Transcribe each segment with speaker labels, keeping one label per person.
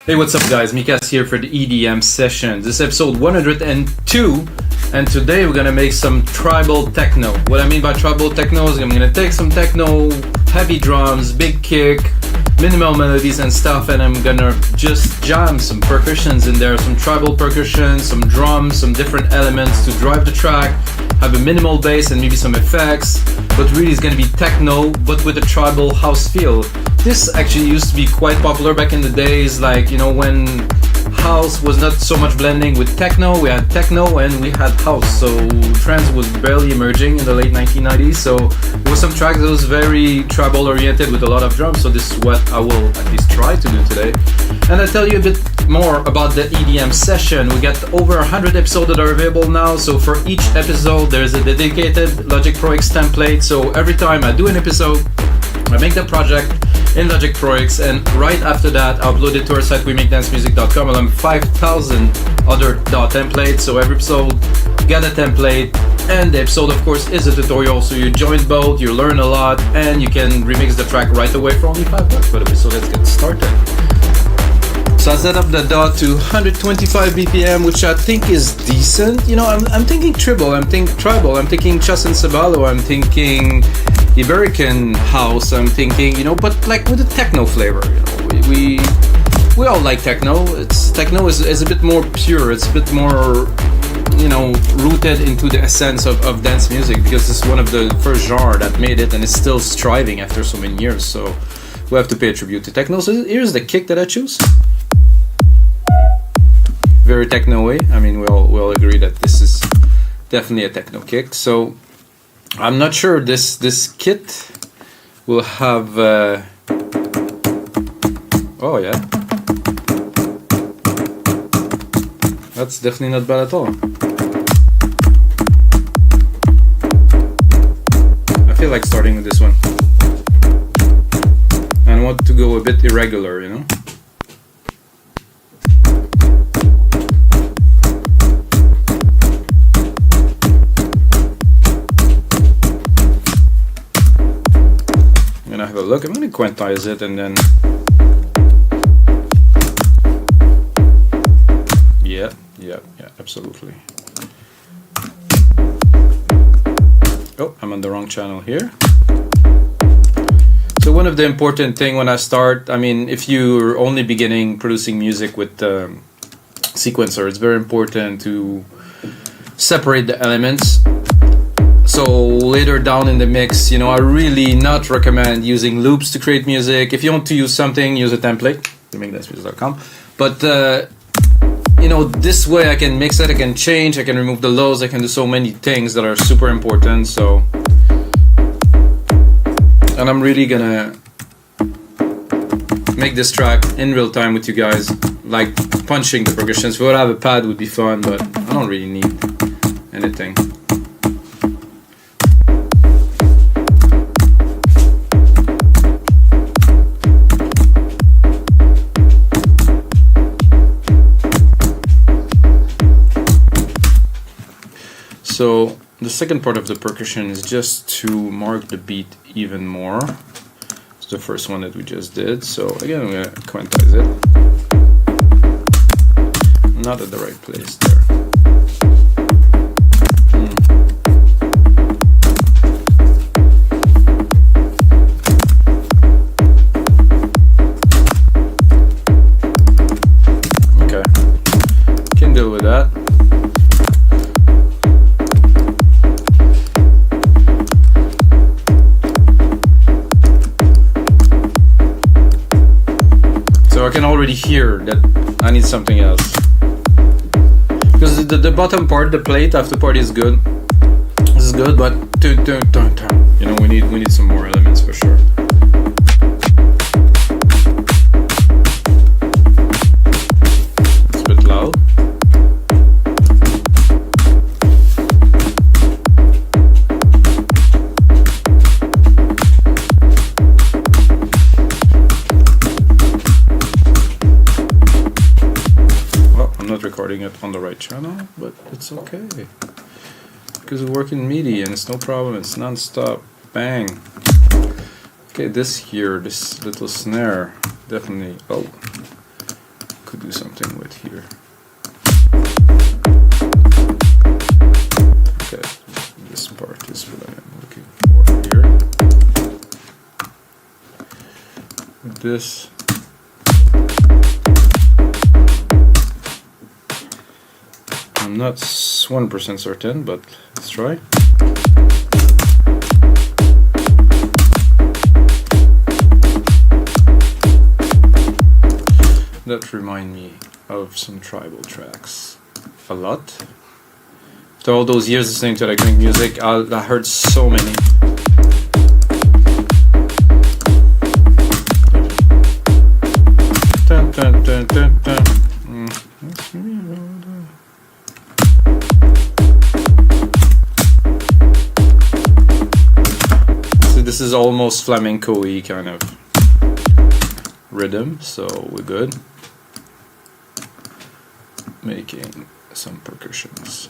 Speaker 1: Hey, what's up guys? Mikas here for the EDM session. This is episode 102 and today we're gonna make some tribal techno. What I mean by tribal techno is I'm gonna take some techno, heavy drums, big kick, minimal melodies and stuff, and I'm gonna just jam some percussions in there, some tribal percussion, some drums, some different elements to drive the track, have a minimal bass and maybe some effects, but really it's gonna be techno but with a tribal house feel. This actually used to be quite popular back in the days, like, you know, when house was not so much blending with techno. We had techno and we had house, so trance was barely emerging in the late 1990s, so there was some tracks that was very tribal oriented with a lot of drums, so this is what I will at least try to do today. And I'll tell you a bit more about the EDM session. We got over 100 episodes that are available now, so for each episode there's a dedicated Logic Pro X template, so every time I do an episode I make the project in Logic Pro X, and right after that I upload it to our site wemakedancemusic.com along 5,000 other templates. So every episode got a template, and the episode of course is a tutorial, so you join both, you learn a lot, and you can remix the track right away for only $5. Whatever. So let's get started. So I set up the DAW to 125 BPM, which I think is decent. You know, I'm thinking tribal, I'm thinking Chas and Sabalo, I'm thinking Iberican house, I'm thinking, you know, but like with a techno flavor. You know, we all like techno. Techno is a bit more pure. It's a bit more, you know, rooted into the essence of dance music, because it's one of the first genre that made it and is still striving after so many years. So we have to pay a tribute to techno. So here's the kick that I choose. Very techno-y. I mean, we all agree that this is definitely a techno kick. So I'm not sure this kit will have. Oh yeah, that's definitely not bad at all. I feel like starting with this one, and I want to go a bit irregular, you know. Have a look. I'm going to quantize it and then yeah, absolutely. Oh, I'm on the wrong channel here. So one of the important thing when I start, I mean, if you're only beginning producing music with sequencer, it's very important to separate the elements. So later down in the mix, you know, I really not recommend using loops to create music. If you want to use something, use a template, wemakedancemusic.com. But you know, this way I can mix it, I can change, I can remove the lows, I can do so many things that are super important. So, and I'm really gonna make this track in real time with you guys, like punching the percussions. If I would have a pad, would be fun, but I don't really need anything. So the second part of the percussion is just to mark the beat even more. It's the first one that we just did. So again, I'm gonna quantize it. Not at the right place there. Okay, can deal with that. I can already hear that I need something else, because the bottom part, the plate after part is good. This is good, but you know, we need some more elements for sure. It's a bit loud. Recording it on the right channel, but it's okay because we work in MIDI and it's no problem, it's non-stop. Bang. Okay, this here, this little snare, definitely. Oh, could do something with here. Okay, this part is what I'm looking for here. This. I'm not 100% certain, but let's try. That remind me of some tribal tracks a lot. After all those years listening to electronic music, I heard so many. Dun, dun, dun, dun, dun. So this is almost flamenco-y kind of rhythm, so we're good. Making some percussions.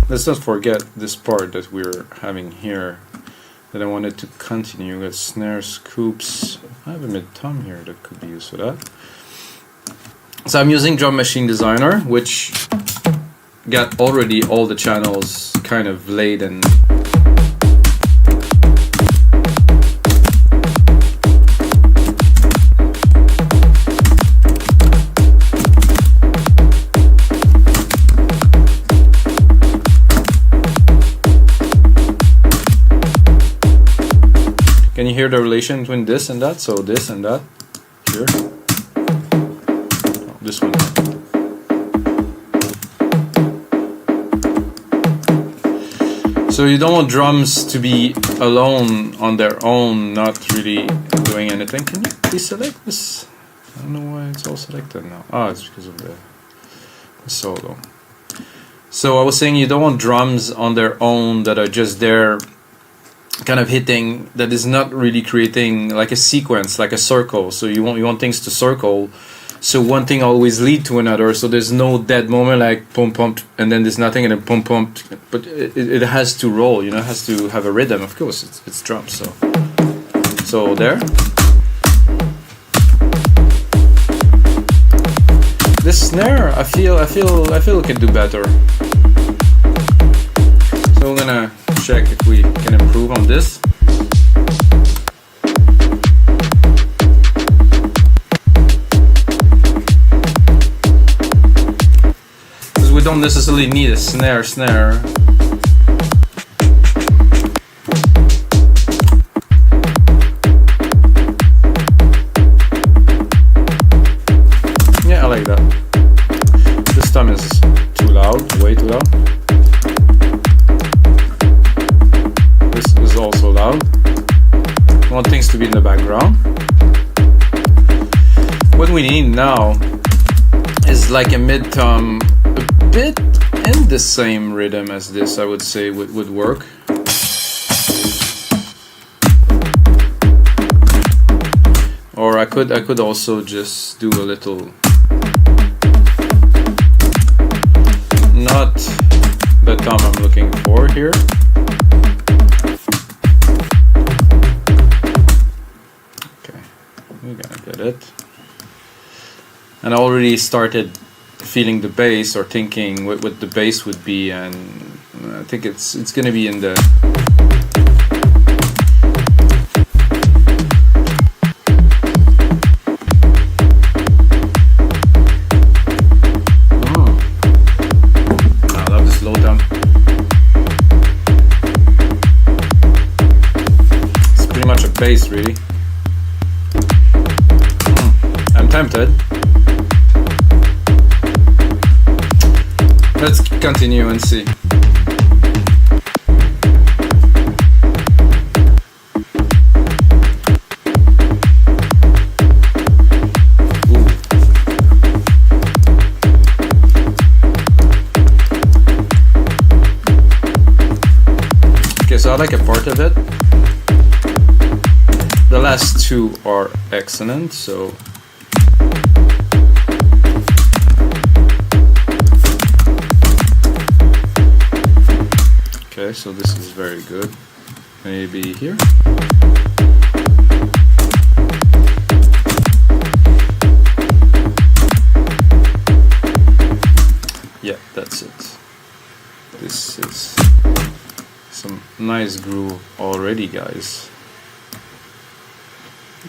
Speaker 1: Let's not forget this part that we're having here that I wanted to continue with snare scoops. I have a mid-tom here that could be used for that. So I'm using Drum Machine Designer, which got already all the channels kind of laid and can you hear the relation between this and that? So this and that here. Oh, this one. So you don't want drums to be alone on their own, not really doing anything. Can you please select this? I don't know why it's all selected now. Oh, it's because of the solo. So I was saying you don't want drums on their own that are just there kind of hitting, that is not really creating like a sequence, like a circle. So you want things to circle. So one thing always lead to another, so there's no dead moment like pump pump and then there's nothing and then pump pump, but it has to roll, you know, it has to have a rhythm. Of course it's drums, so there. This snare I feel it can do better. So we're gonna check if we can improve on this. We don't necessarily need a snare. Yeah, I like that. This time is too loud, way too loud. This is also loud. I want things to be in the background. What we need now is like a mid-tom, a bit in the same rhythm as this, I would say would work. Or I could also just do a little, not the tom I'm looking for here. Okay, we're gonna get it. And I already started feeling the bass or thinking what the bass would be, and I think it's gonna be in the I love the slow down. It's pretty much a bass, really. I'm tempted. Let's continue and see. Ooh. Okay, so I like a part of it. The last two are excellent, so Okay, so this is very good. Maybe here. Yeah, that's it. This is some nice groove already, guys.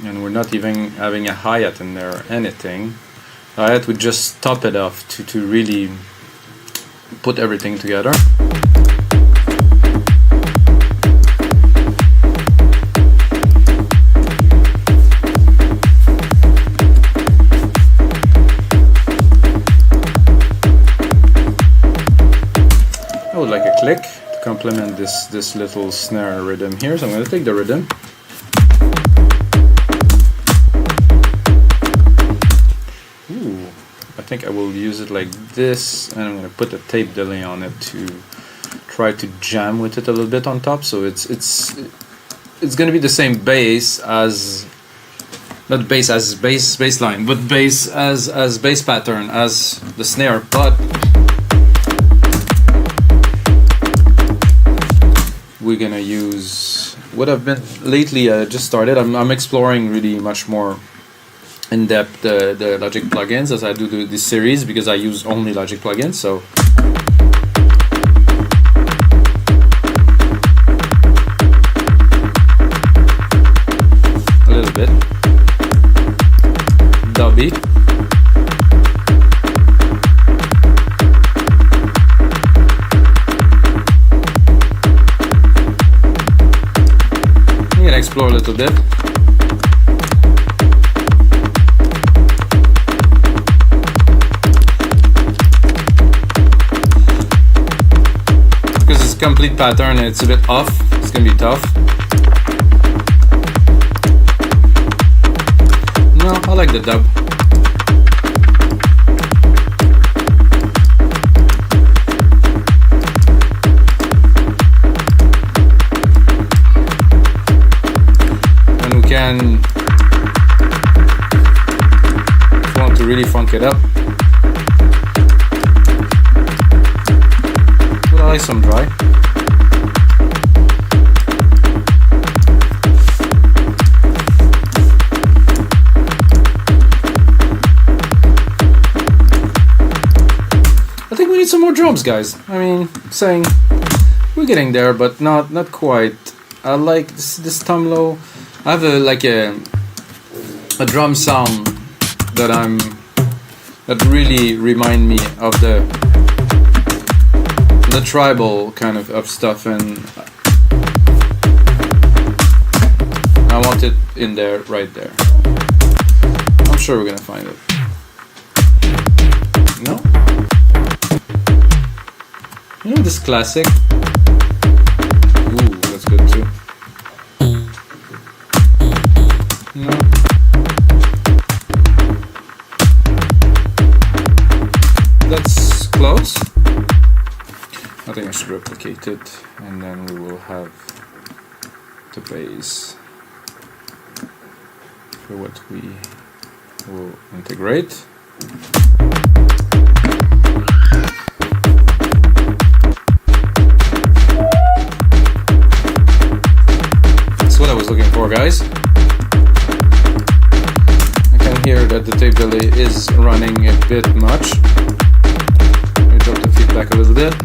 Speaker 1: And we're not even having a hi-hat in there or anything. The hi-hat would just top it off to really put everything together. I would like a click to complement this little snare rhythm here, so I'm going to take the rhythm. Ooh, I think I will use it like this, and I'm going to put a tape delay on it to try to jam with it a little bit on top, so it's going to be the same bass as, not bass as bassline, but bass as bass pattern as the snare, but we're gonna use what I've been lately. Just started. I'm exploring really much more in depth the Logic plugins as I do this series, because I use only Logic plugins. So a little bit dubby. Explore a little bit. Because it's a complete pattern and it's a bit off, it's gonna be tough. No, I like the dub. Can, if you want to really funk it up, well, I like some dry. I think we need some more drums, guys. I mean, saying we're getting there, but not quite. I like this thumb low. I have a drum sound that really remind me of the tribal kind of stuff, and I want it in there, right there. I'm sure we're gonna find it. No? You know this classic? Ooh, that's good too. No. That's close. I think I should replicate it, and then we will have the bass for what we will integrate. That's what I was looking for, guys. Here that the tape delay is running a bit much. Let me drop the feedback a little bit.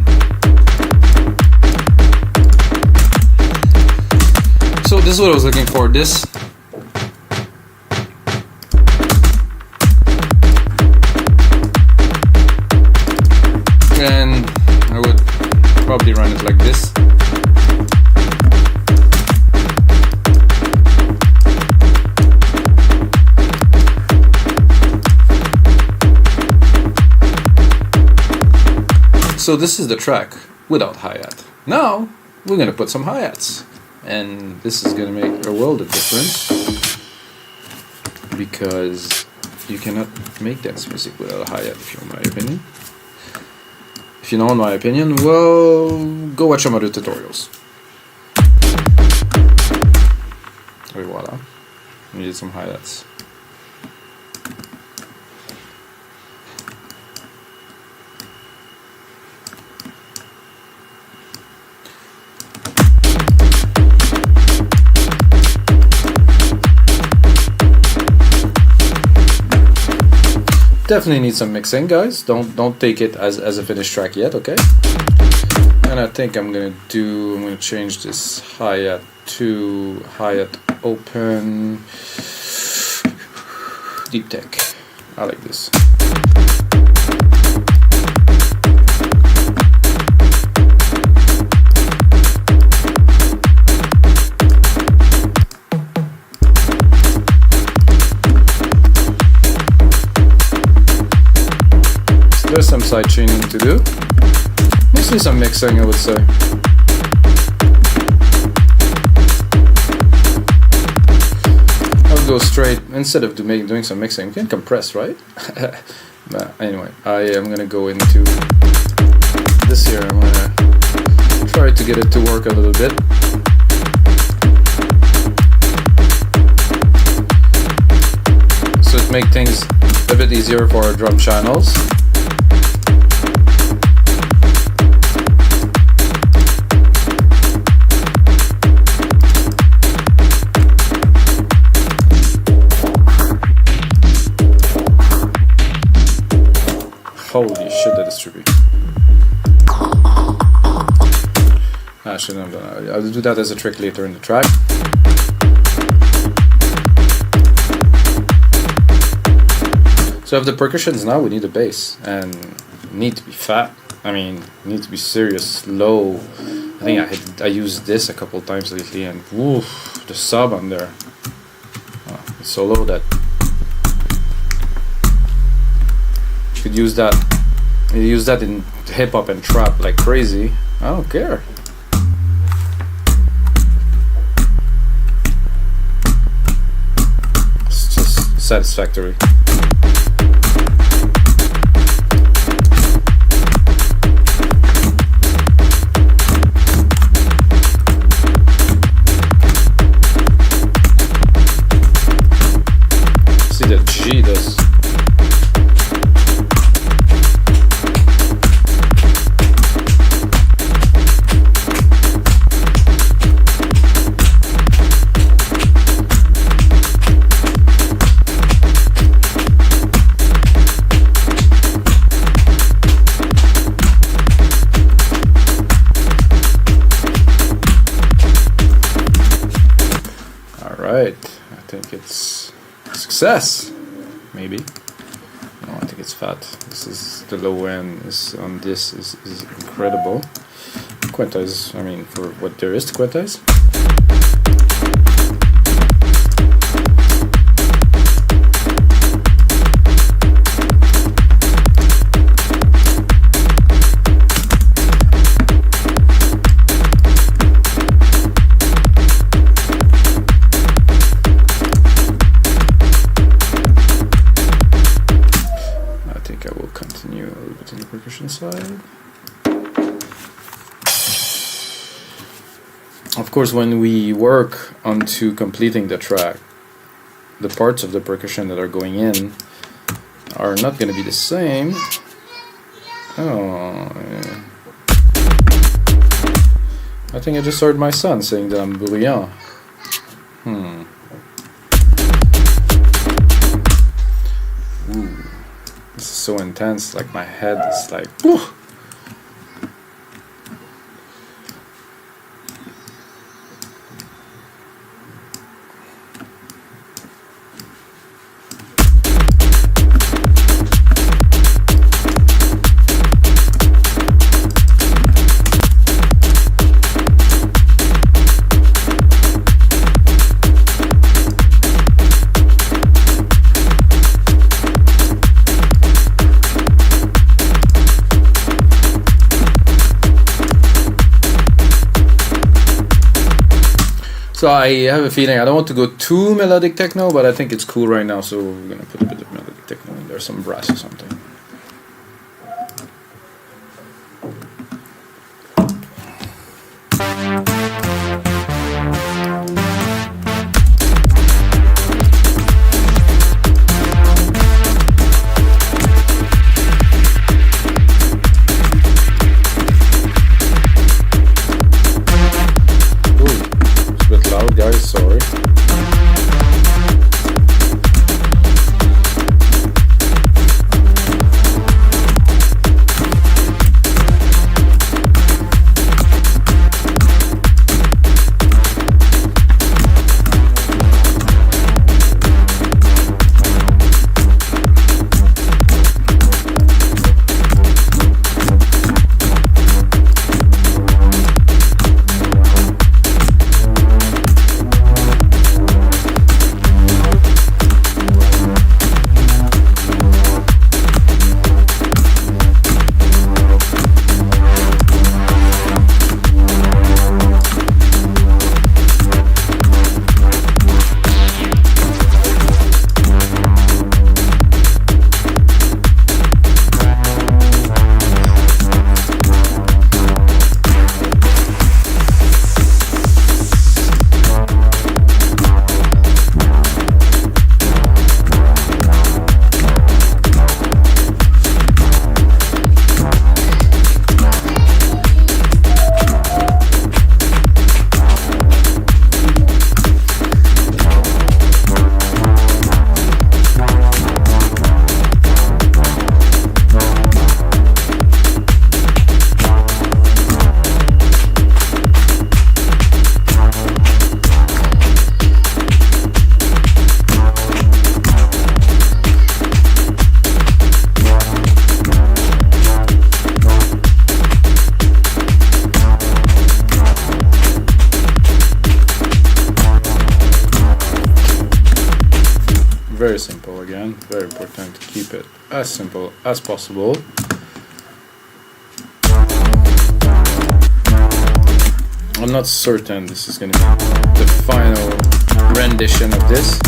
Speaker 1: So this is what I was looking for. This. And I would probably run it like this. So this is the track without hi-hat. Now we're gonna put some hi-hats, and this is gonna make a world of difference, because you cannot make dance music without a hi-hat, if you know my opinion. If you know my opinion, well, go watch some other tutorials. Et voila, we need some hi-hats. definitely needs some mixing, guys. Don't take it as a finished track yet, okay? And I think I'm gonna change this hi-hat to hi-hat open deep tech. I like this. There's some side tuning to do. Mostly some mixing, I would say. I'll go straight, instead of doing some mixing, you can compress, right? But anyway, I am gonna go into this here. I'm gonna try to get it to work a little bit. So it makes things a bit easier for our drum channels.
Speaker 2: Holy shit, that is trippy. I shouldn't have done that. I'll do that as a trick later in the track. So if the percussions now, we need a bass and need to be fat. I mean, need to be serious low. I think I used this a couple times lately, and woof, the sub on there. Oh, it's so low that you could use that. You use that in hip hop and trap like crazy. I don't care. It's just satisfactory. See that G does. Right, I think it's a success, maybe. No, I think it's fat. This is the low end. On this is incredible. Quantize, I mean, for what there is to quantize. Percussion side. Of course, when we work onto completing the track, the parts of the percussion that are going in are not going to be the same. Oh, yeah. I think I just heard my son saying that I'm brilliant. Ooh. This is so intense, like my head is like, whew. So I have a feeling I don't want to go too melodic techno, but I think it's cool right now, so we're gonna put a bit of melodic techno in there, some brass or something. Guys, sorry. very simple again. Very important to keep it as simple as possible. I'm not certain this is going to be the final rendition of this.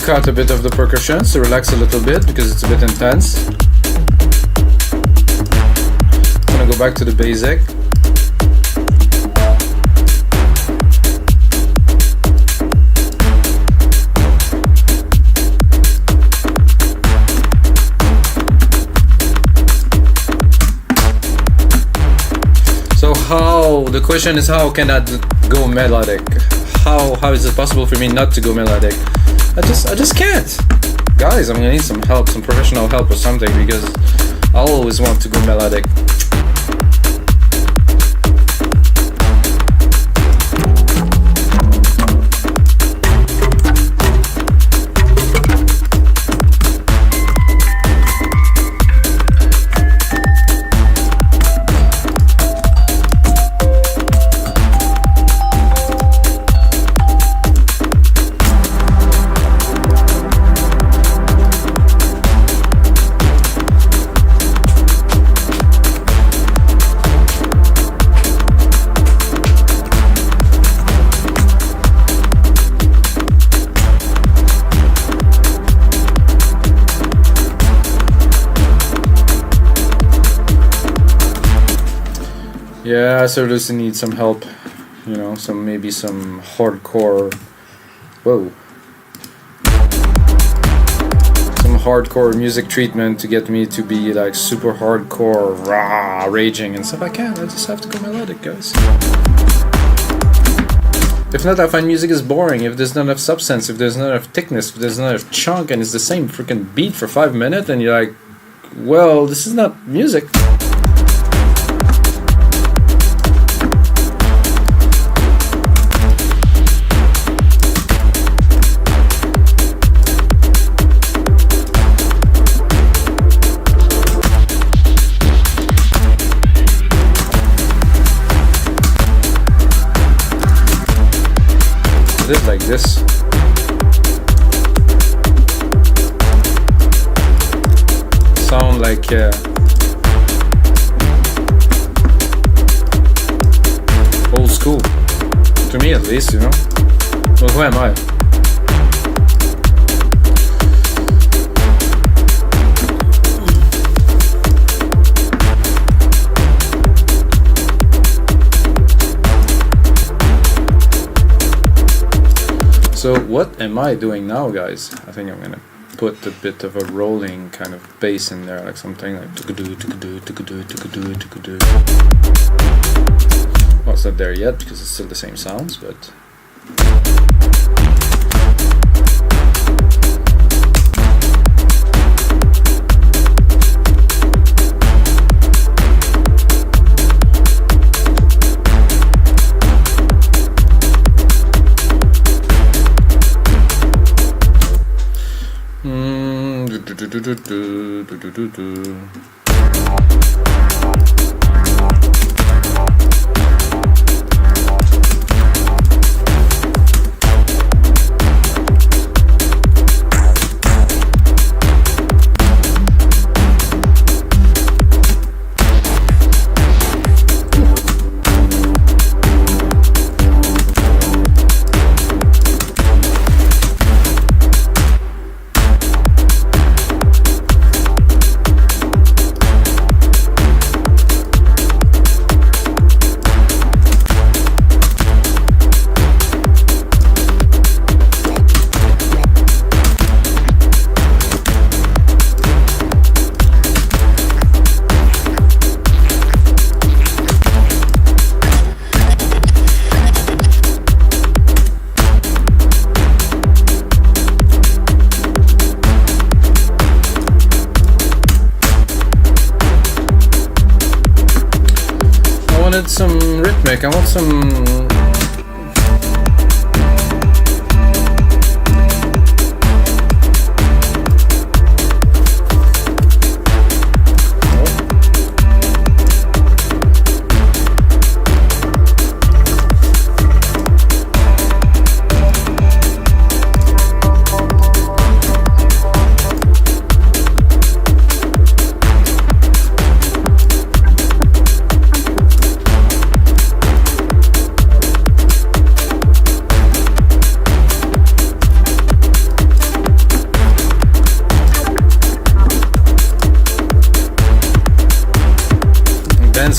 Speaker 2: Cut a bit of the percussion to relax a little bit because it's a bit intense. I'm gonna go back to the basic. So the question is, how can I go melodic? How is it possible for me not to go melodic? I just can't. Guys, I'm gonna need some help, some professional help or something, because I always want to go melodic. Yeah, I seriously need some help, you know, maybe some hardcore, some hardcore music treatment to get me to be like super hardcore, raging and stuff. I can't, I just have to go melodic, guys. If not, I find music is boring. If there's not enough substance, if there's not enough thickness, if there's not enough chunk and it's the same freaking beat for 5 minutes and you're like, well, this is not music. It like this. Sound like old school, to me at least, you know. Well, who am I? So what am I doing now, guys? I think I'm gonna put a bit of a rolling kind of bass in there, like something like tukadoo, tukadoo, tukadoo, tukadoo, tukadoo. Well, it's not there yet because it's still the same sounds, but Some rhythmic. I want some.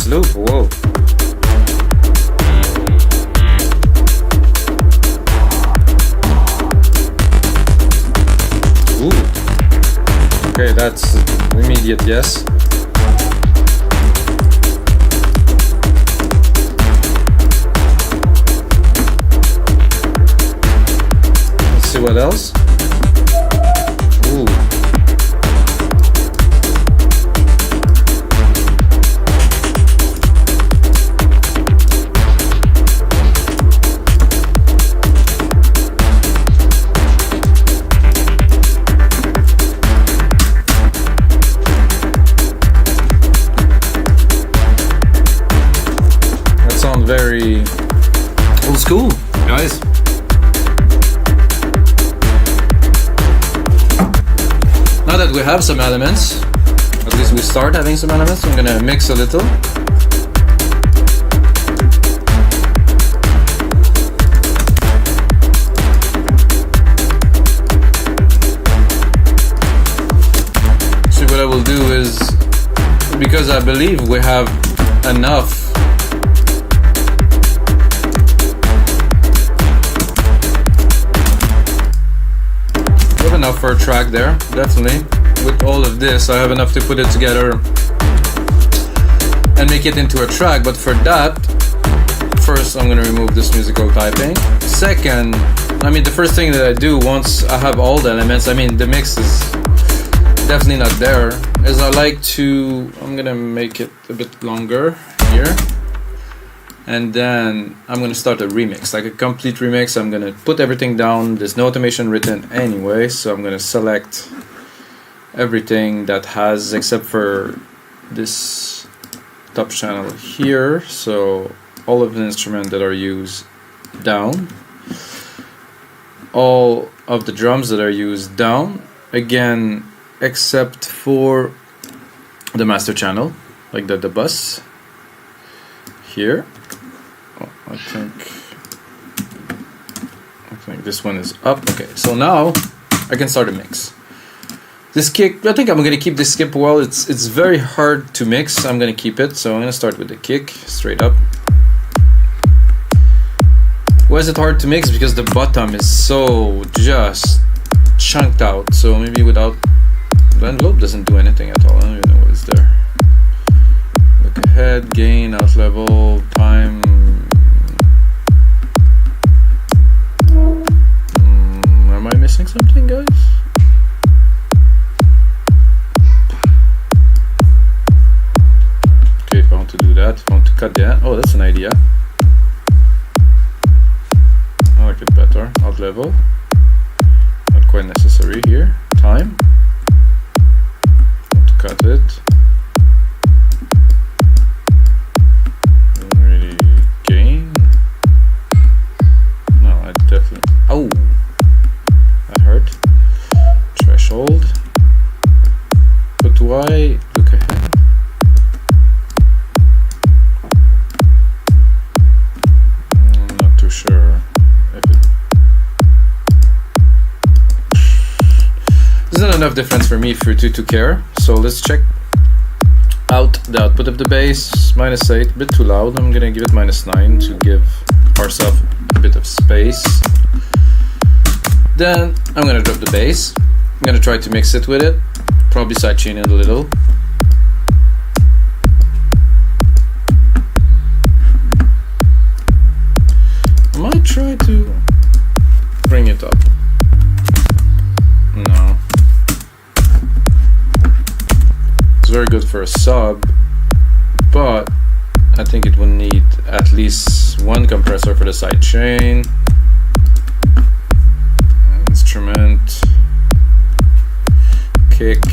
Speaker 2: Loop, whoa. Ooh. Okay, that's immediate yes. Let's see what else. Ooh. Very old school, guys. Now that we have some elements, at least we start having some elements, I'm gonna mix a little. So what I will do is, because I believe we have enough enough for a track there, definitely. With all of this, I have enough to put it together and make it into a track. But for that, first I'm gonna remove this musical typing. Second, I mean, the first thing that I do once I have all the elements, I mean, the mix is definitely not there, is I like to, I'm gonna make it a bit longer here. And then I'm gonna start a remix, like a complete remix. I'm gonna put everything down. There's no automation written anyway, so I'm gonna select everything that has, except for this top channel here. So all of the instruments that are used down, all of the drums that are used down, again, except for the master channel, like the bus here. I think this one is up. Okay, so now I can start a mix. This kick, I think I'm gonna keep this skip well. It's very hard to mix. I'm gonna keep it, so I'm gonna start with the kick straight up. Why is it hard to mix? Because the bottom is so just chunked out. So maybe without the envelope doesn't do anything at all. I don't even know what is there. Look ahead, gain, out level, time. Am I missing something, guys? Okay, if I want to do that, if I want to cut that, oh, that's an idea. I like it better. Out level, not quite necessary here. time. Don't cut it. Don't really gain. No, I definitely. Oh, that hurt. Threshold. But why look ahead? I'm not too sure if it. There's not enough difference for me to care. So let's check out the output of the bass. -8, a bit too loud. I'm gonna give it -9 to give ourselves a bit of space. Then I'm gonna drop the bass. I'm gonna try to mix it with it. Probably sidechain it a little. I might try to bring it up. No. It's very good for a sub, but I think it will need at least one compressor for the sidechain. Instrument. Kick.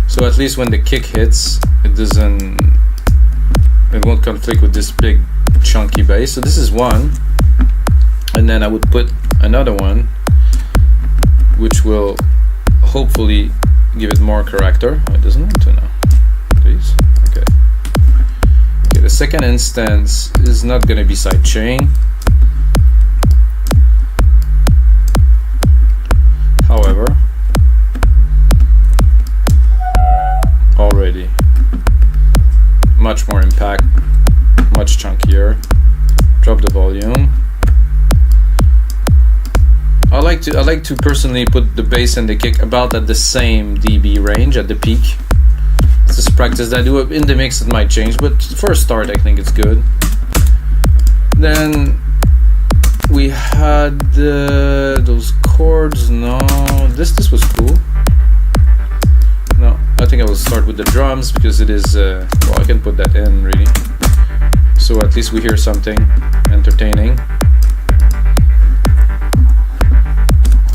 Speaker 2: So at least when the kick hits, it won't conflict with this big chunky bass. So this is one, and then I would put another one, which will hopefully give it more character. Oh, it doesn't want to now. Please. Okay. Okay. The second instance is not going to be sidechain. However, already much more impact, much chunkier. Drop the volume. I like to personally put the bass and the kick about at the same dB range at the peak. It's just practice that I do. In the mix it might change, but for a start I think it's good. Then we had those chords. No, this was cool. No, I think I will start with the drums because it is well, I can put that in really, so at least we hear something entertaining.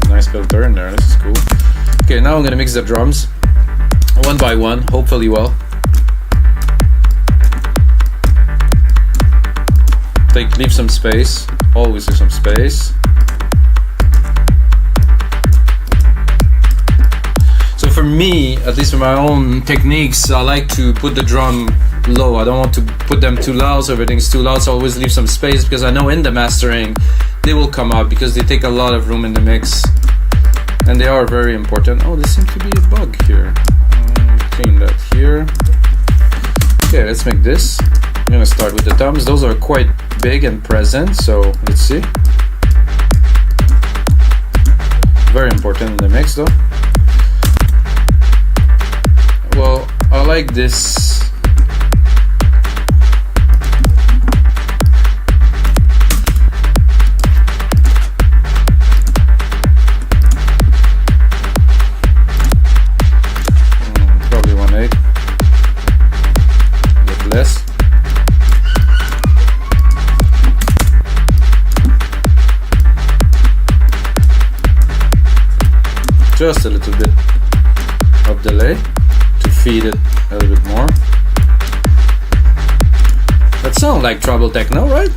Speaker 2: Nice filter in there, this is cool. Okay, now I'm gonna mix the drums one by one, hopefully well. Leave some space, always leave some space. So for me, at least for my own techniques, I like to put the drum low. I don't want to put them too loud, so everything's too loud, so I always leave some space because I know in the mastering they will come out because they take a lot of room in the mix and they are very important. Oh, there seems to be a bug here. Clean that here. Okay, let's make this. I'm gonna start with the toms. Those are quite big and present, so let's see. Very important in the mix though. Well, I like this. Probably 1/8. A bit less. Just a little bit of delay to feed it a little bit more. That sounds like Tribal Techno, right?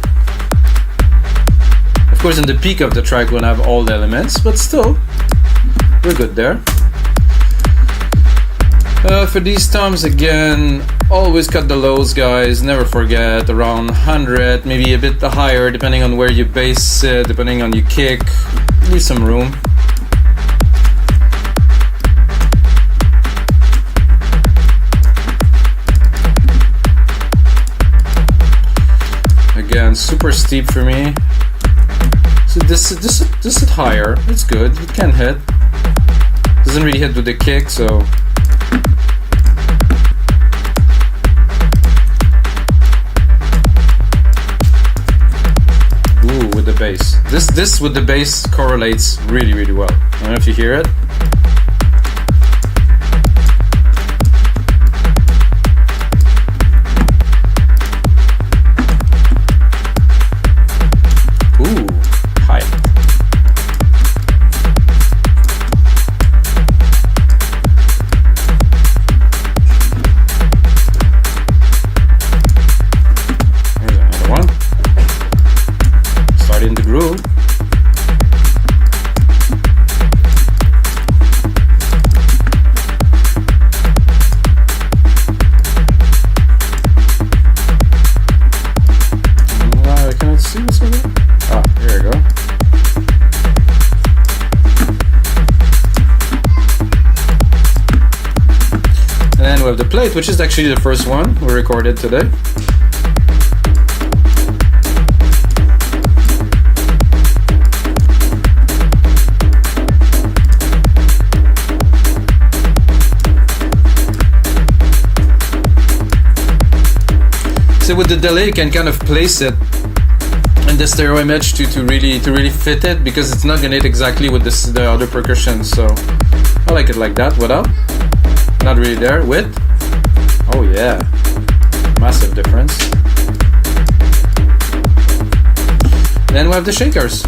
Speaker 2: Of course, in the peak of the track, we'll have all the elements, but still, we're good there. For these toms, again, always cut the lows, guys. Never forget, around 100, maybe a bit higher, depending on where you bass it, depending on your kick. Leave some room. Again, super steep for me. So this is higher. It's good. It can hit. Doesn't really hit with the kick, so. Ooh, with the bass. This with the bass correlates really, really well. I don't know if you hear it. Ooh,
Speaker 1: groove.
Speaker 2: I cannot see what's going on. Ah, here we go. And then we have the plate, which is actually the first one we recorded today. So with the delay, you can kind of place it in the stereo image to really fit it, because it's not gonna hit exactly with the other percussion. So I like it like that. Without, not really there. With, oh yeah, massive difference. Then we have the shakers.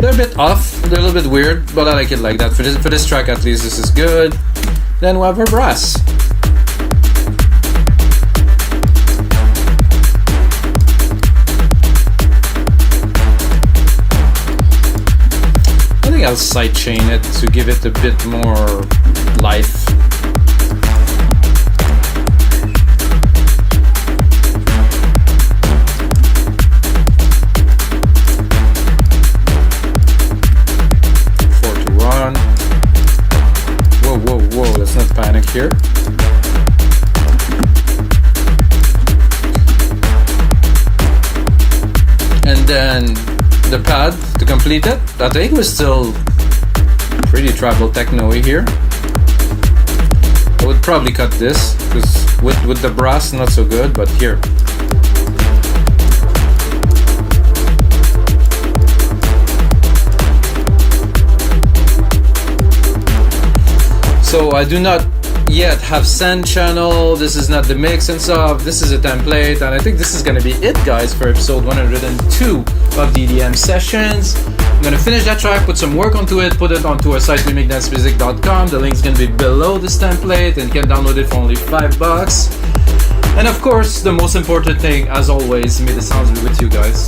Speaker 2: They're a bit off, they're a little bit weird, but I like it like that. For this track at least, this is good. Then we have our brass. I think I'll sidechain it to give it a bit more life. Whoa, let's not panic here. And then the pad to complete it. I think we're still pretty tribal techno-y here. I would probably cut this, because with the brass not so good, but here. So I do not yet have send channel, this is not the mix and stuff, this is a template, and I think this is gonna be it, guys, for episode 102 of the EDM Sessions. I'm gonna finish that track, put some work onto it, put it onto our site remixdancemusic.com. The link's gonna be below this template, and you can download it for only $5. And of course, the most important thing, as always, may the sounds be with you guys.